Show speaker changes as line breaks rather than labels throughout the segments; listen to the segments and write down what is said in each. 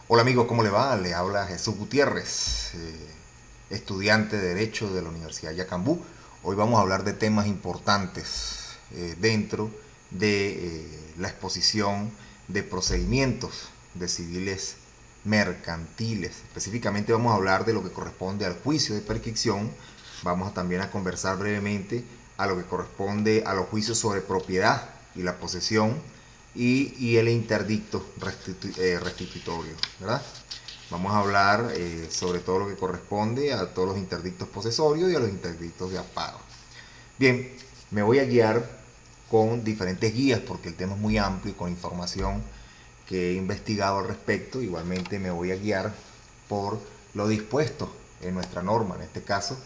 Hola amigos, ¿cómo le va? Le habla Jesús Gutiérrez, estudiante de Derecho de la Universidad Yacambú. Hoy vamos a hablar de temas importantes dentro de la exposición de procedimientos de civiles mercantiles. Específicamente vamos a hablar de lo que corresponde al juicio de prescripción. Vamos también a conversar brevemente a lo que corresponde a los juicios sobre propiedad y la posesión y el interdicto restitutorio, ¿verdad? Vamos a hablar sobre todo lo que corresponde a todos los interdictos posesorios y a los interdictos de amparo. Bien, me voy a guiar con diferentes guías porque el tema es muy amplio y con información que he investigado al respecto. Igualmente me voy a guiar por lo dispuesto en nuestra norma, en este caso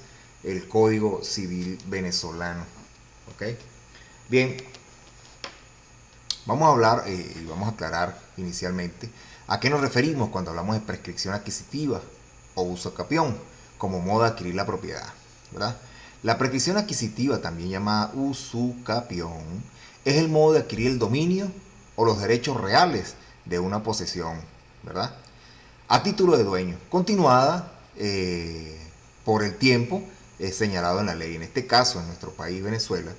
el Código Civil venezolano. ¿Ok? Bien, vamos a hablar y vamos a aclarar inicialmente a qué nos referimos cuando hablamos de prescripción adquisitiva o usucapión como modo de adquirir la propiedad, ¿verdad? La prescripción adquisitiva, también llamada usucapión, es el modo de adquirir el dominio o los derechos reales de una posesión, ¿verdad? A título de dueño, continuada por el tiempo señalado en la ley. En este caso, en nuestro país, Venezuela,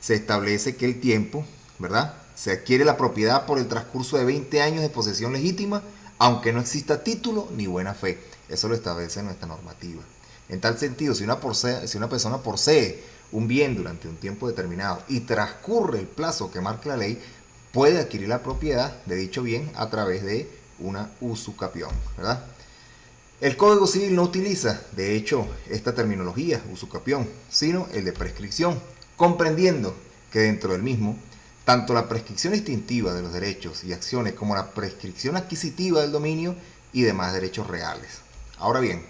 se establece que el tiempo, ¿verdad?, se adquiere la propiedad por el transcurso de 20 años de posesión legítima, aunque no exista título ni buena fe. Eso lo establece nuestra normativa. En tal sentido, si una persona posee un bien durante un tiempo determinado y transcurre el plazo que marca la ley, puede adquirir la propiedad de dicho bien a través de una usucapión, ¿verdad? El Código Civil no utiliza, de hecho, esta terminología, usucapión, sino el de prescripción, comprendiendo que dentro del mismo, tanto la prescripción extintiva de los derechos y acciones como la prescripción adquisitiva del dominio y demás derechos reales. Ahora bien,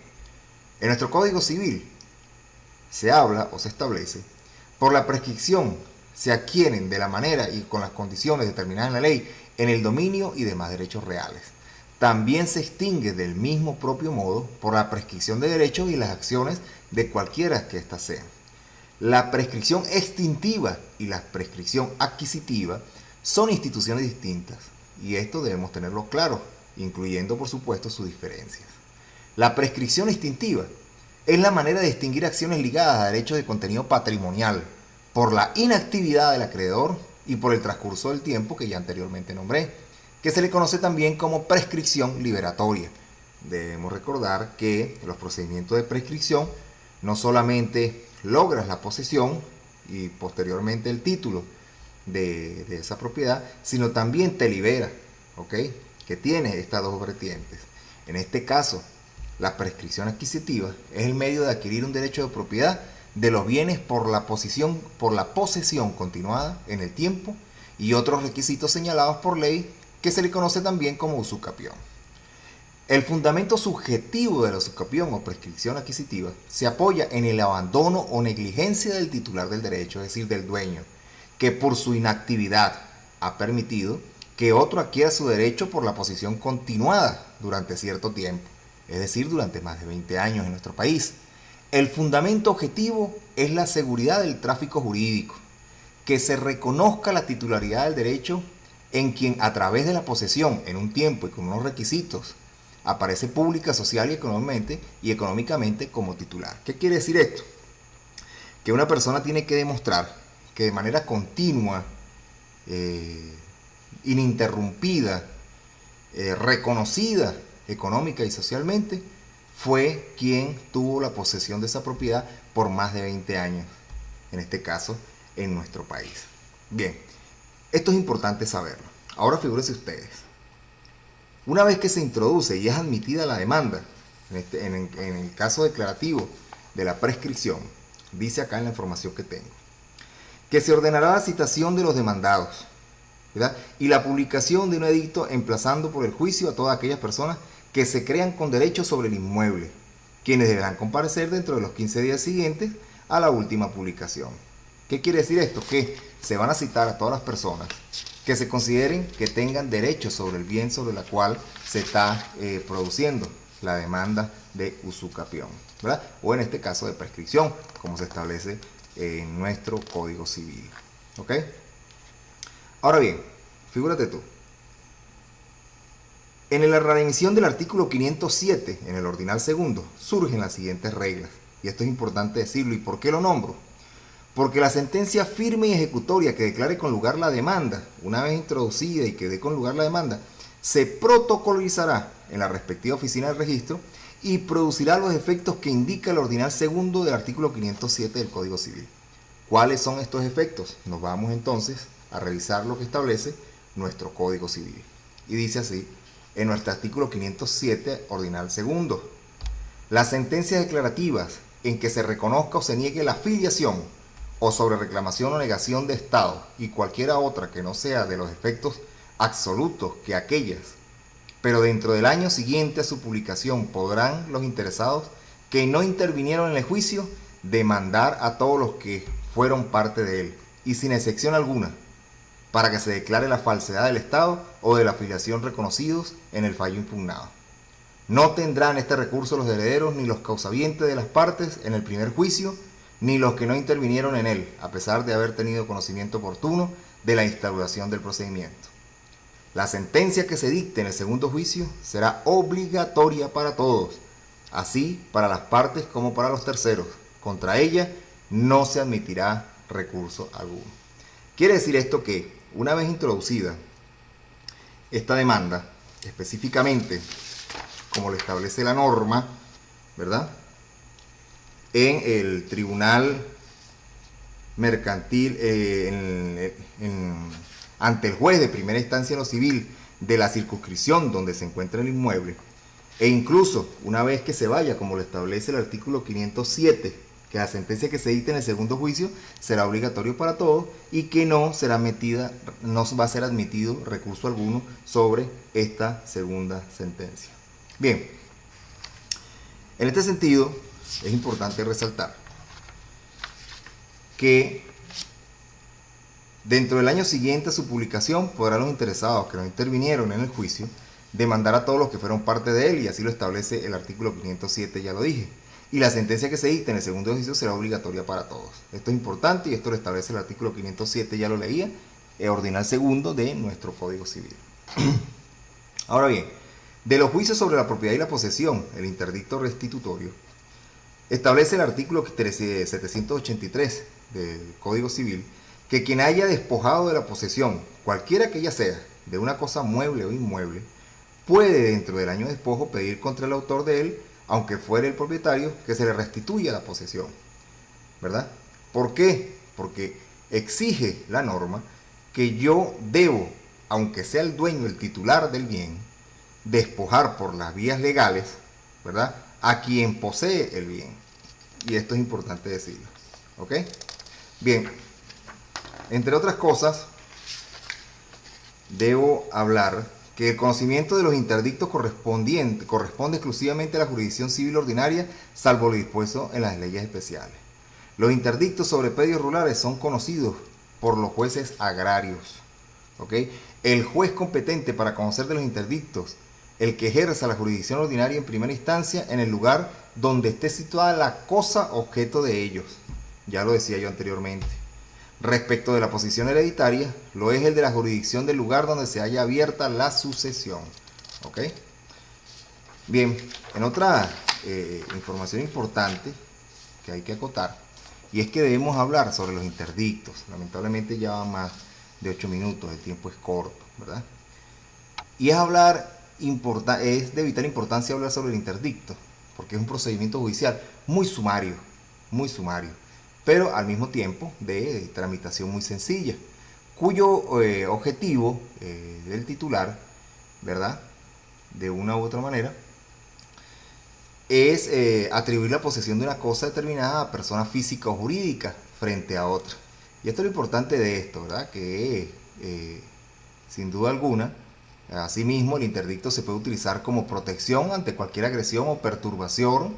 en nuestro Código Civil se habla o se establece, por la prescripción se adquieren de la manera y con las condiciones determinadas en la ley en el dominio y demás derechos reales. También se extingue del mismo propio modo por la prescripción de derechos y las acciones de cualquiera que éstas sean. La prescripción extintiva y la prescripción adquisitiva son instituciones distintas y esto debemos tenerlo claro, incluyendo por supuesto sus diferencias. La prescripción extintiva es la manera de distinguir acciones ligadas a derechos de contenido patrimonial por la inactividad del acreedor y por el transcurso del tiempo que ya anteriormente nombré, que se le conoce también como prescripción liberatoria. Debemos recordar que los procedimientos de prescripción no solamente logras la posesión y posteriormente el título de esa propiedad, sino también te libera, ¿ok? Que tiene estas dos vertientes. En este caso, la prescripción adquisitiva es el medio de adquirir un derecho de propiedad de los bienes por la posesión continuada en el tiempo y otros requisitos señalados por ley que se le conoce también como usucapión. El fundamento subjetivo de la usucapión o prescripción adquisitiva se apoya en el abandono o negligencia del titular del derecho, es decir, del dueño, que por su inactividad ha permitido que otro adquiera su derecho por la posesión continuada durante cierto tiempo, es decir, durante más de 20 años en nuestro país. El fundamento objetivo es la seguridad del tráfico jurídico, que se reconozca la titularidad del derecho en quien a través de la posesión en un tiempo y con unos requisitos aparece pública, social y económicamente como titular. ¿Qué quiere decir esto? Que una persona tiene que demostrar que de manera continua, ininterrumpida, reconocida económica y socialmente, fue quien tuvo la posesión de esa propiedad por más de 20 años, en este caso, en nuestro país. Bien, esto es importante saberlo. Ahora figúrense ustedes, una vez que se introduce y es admitida la demanda, en el caso declarativo de la prescripción, dice acá en la información que tengo, que se ordenará la citación de los demandados, ¿verdad?, y la publicación de un edicto emplazando por el juicio a todas aquellas personas que se crean con derecho sobre el inmueble, quienes deberán comparecer dentro de los 15 días siguientes a la última publicación. ¿Qué quiere decir esto? Que se van a citar a todas las personas que se consideren que tengan derecho sobre el bien sobre el cual se está produciendo la demanda de usucapión, ¿verdad?, o en este caso de prescripción, como se establece en nuestro Código Civil. ¿Ok? Ahora bien, figúrate tú. En la readmisión del artículo 507, en el ordinal segundo, surgen las siguientes reglas. Y esto es importante decirlo. ¿Y por qué lo nombro? Porque la sentencia firme y ejecutoria que declare con lugar la demanda, una vez introducida y que dé con lugar la demanda, se protocolizará en la respectiva oficina del registro y producirá los efectos que indica el ordinal segundo del artículo 507 del Código Civil. ¿Cuáles son estos efectos? Nos vamos entonces a revisar lo que establece nuestro Código Civil. Y dice así, en nuestro artículo 507, ordinal segundo: las sentencias declarativas en que se reconozca o se niegue la filiación o sobre reclamación o negación de Estado y cualquiera otra que no sea de los efectos absolutos que aquellas, pero dentro del año siguiente a su publicación podrán los interesados que no intervinieron en el juicio demandar a todos los que fueron parte de él, y sin excepción alguna, para que se declare la falsedad del Estado o de la filiación reconocidos en el fallo impugnado. No tendrán este recurso los herederos ni los causavientes de las partes en el primer juicio, ni los que no intervinieron en él, a pesar de haber tenido conocimiento oportuno de la instauración del procedimiento. La sentencia que se dicte en el segundo juicio será obligatoria para todos, así para las partes como para los terceros. Contra ella no se admitirá recurso alguno. Quiere decir esto que, una vez introducida esta demanda, específicamente como lo establece la norma, ¿verdad?, en el tribunal mercantil, ante el juez de primera instancia en lo civil de la circunscripción donde se encuentra el inmueble, e incluso una vez que se vaya, como lo establece el artículo 507, que la sentencia que se dicte en el segundo juicio será obligatorio para todos y que no va a ser admitido recurso alguno sobre esta segunda sentencia. Bien, en este sentido es importante resaltar que dentro del año siguiente a su publicación podrán los interesados que no intervinieron en el juicio demandar a todos los que fueron parte de él, y así lo establece el artículo 507, ya lo dije. Y la sentencia que se dicte en el segundo juicio será obligatoria para todos. Esto es importante y esto lo establece el artículo 507, ya lo leía, el ordinal segundo de nuestro Código Civil. Ahora bien, de los juicios sobre la propiedad y la posesión, el interdicto restitutorio, establece el artículo 783 del Código Civil que quien haya despojado de la posesión, cualquiera que ella sea, de una cosa mueble o inmueble, puede dentro del año de despojo pedir contra el autor de él, aunque fuera el propietario, que se le restituya la posesión, ¿verdad? ¿Por qué? Porque exige la norma que yo debo, aunque sea el dueño, el titular del bien, despojar por las vías legales, ¿verdad?, a quien posee el bien. Y esto es importante decirlo, ¿ok? Bien, entre otras cosas, debo hablar que el conocimiento de los interdictos corresponde exclusivamente a la jurisdicción civil ordinaria, salvo lo dispuesto en las leyes especiales. Los interdictos sobre predios rurales son conocidos por los jueces agrarios, ¿ok? El juez competente para conocer de los interdictos, el que ejerza la jurisdicción ordinaria en primera instancia en el lugar donde esté situada la cosa objeto de ellos. Ya lo decía yo anteriormente. Respecto de la posición hereditaria, lo es el de la jurisdicción del lugar donde se haya abierta la sucesión. ¿Ok? Bien, en otra información importante que hay que acotar, y es que debemos hablar sobre los interdictos. Lamentablemente ya van más de 8 minutos, el tiempo es corto, ¿verdad? Y es de vital importancia hablar sobre el interdicto, porque es un procedimiento judicial muy sumario, pero al mismo tiempo de tramitación muy sencilla, cuyo objetivo del titular, ¿verdad?, de una u otra manera, es atribuir la posesión de una cosa determinada a persona física o jurídica frente a otra. Y esto es lo importante de esto, ¿verdad?, que sin duda alguna, asimismo, el interdicto se puede utilizar como protección ante cualquier agresión o perturbación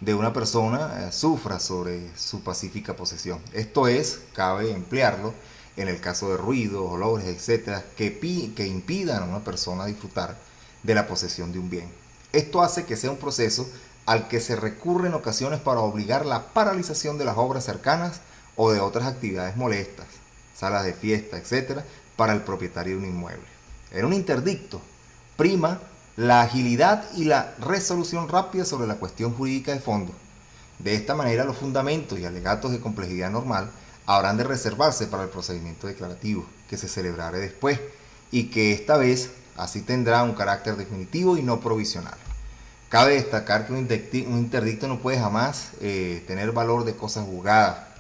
de una persona sufra sobre su pacífica posesión. Esto es, cabe emplearlo en el caso de ruidos, olores, etcétera, que impidan a una persona disfrutar de la posesión de un bien. Esto hace que sea un proceso al que se recurre en ocasiones para obligar la paralización de las obras cercanas o de otras actividades molestas, salas de fiesta, etcétera, para el propietario de un inmueble. En un interdicto prima la agilidad y la resolución rápida sobre la cuestión jurídica de fondo. De esta manera, los fundamentos y alegatos de complejidad normal habrán de reservarse para el procedimiento declarativo, que se celebrará después, y que esta vez así tendrá un carácter definitivo y no provisional. Cabe destacar que un interdicto no puede jamás tener valor de cosa juzgada,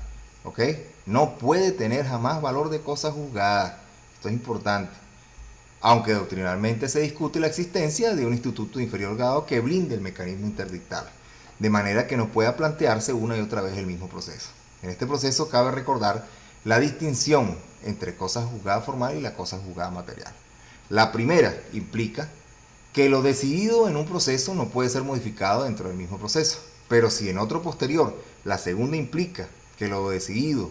¿ok? No puede tener jamás valor de cosa juzgada. Esto es importante. Aunque doctrinalmente se discute la existencia de un instituto de inferior grado que blinde el mecanismo interdictal, de manera que no pueda plantearse una y otra vez el mismo proceso. En este proceso cabe recordar la distinción entre cosa juzgada formal y la cosa juzgada material. La primera implica que lo decidido en un proceso no puede ser modificado dentro del mismo proceso, pero si en otro posterior la segunda implica que lo decidido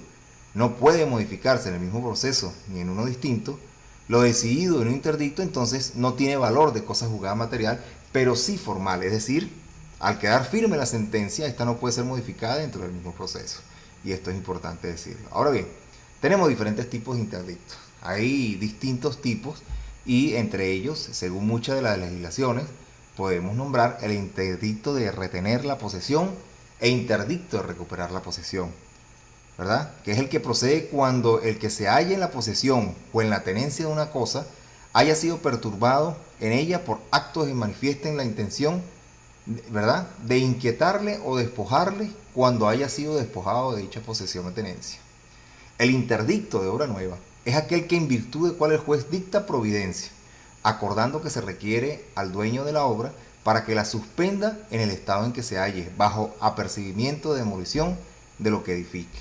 no puede modificarse en el mismo proceso ni en uno distinto, lo decidido en un interdicto entonces no tiene valor de cosa juzgada material, pero sí formal, es decir, al quedar firme la sentencia, esta no puede ser modificada dentro del mismo proceso. Y esto es importante decirlo. Ahora bien, tenemos diferentes tipos de interdictos. Hay distintos tipos y entre ellos, según muchas de las legislaciones, podemos nombrar el interdicto de retener la posesión e interdicto de recuperar la posesión, ¿verdad? Que es el que procede cuando el que se halla en la posesión o en la tenencia de una cosa haya sido perturbado en ella por actos que manifiesten la intención, ¿verdad?, de inquietarle o despojarle cuando haya sido despojado de dicha posesión o tenencia. El interdicto de obra nueva es aquel que en virtud del cual el juez dicta providencia, acordando que se requiere al dueño de la obra para que la suspenda en el estado en que se halle, bajo apercibimiento de demolición de lo que edifique.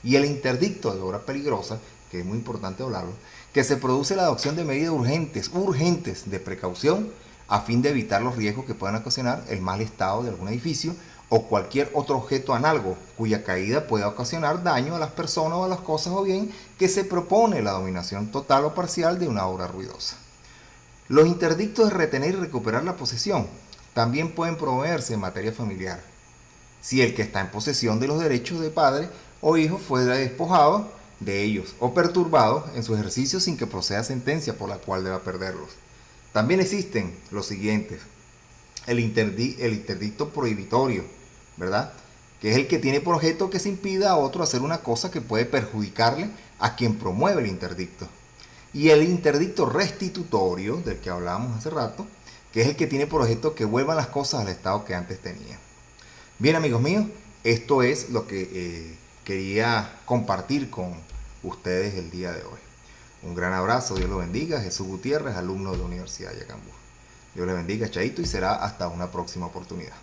Y el interdicto de obra peligrosa, que es muy importante hablarlo, que se produce la adopción de medidas urgentes de precaución a fin de evitar los riesgos que puedan ocasionar el mal estado de algún edificio o cualquier otro objeto análogo cuya caída pueda ocasionar daño a las personas o a las cosas, o bien que se propone la dominación total o parcial de una obra ruidosa. Los interdictos de retener y recuperar la posesión también pueden promoverse en materia familiar, si el que está en posesión de los derechos de padre o hijo fuera despojado de ellos o perturbado en su ejercicio sin que proceda sentencia por la cual deba perderlos. También existen los siguientes: el interdicto prohibitorio, ¿verdad?, que es el que tiene por objeto que se impida a otro hacer una cosa que puede perjudicarle a quien promueve el interdicto. Y el interdicto restitutorio, del que hablábamos hace rato, que es el que tiene por objeto que vuelvan las cosas al estado que antes tenían. Bien, amigos míos, esto es lo que quería compartir con ustedes el día de hoy. Un gran abrazo, Dios los bendiga. Jesús Gutiérrez, alumno de la Universidad de Yacambú. Dios les bendiga, chaito, y será hasta una próxima oportunidad.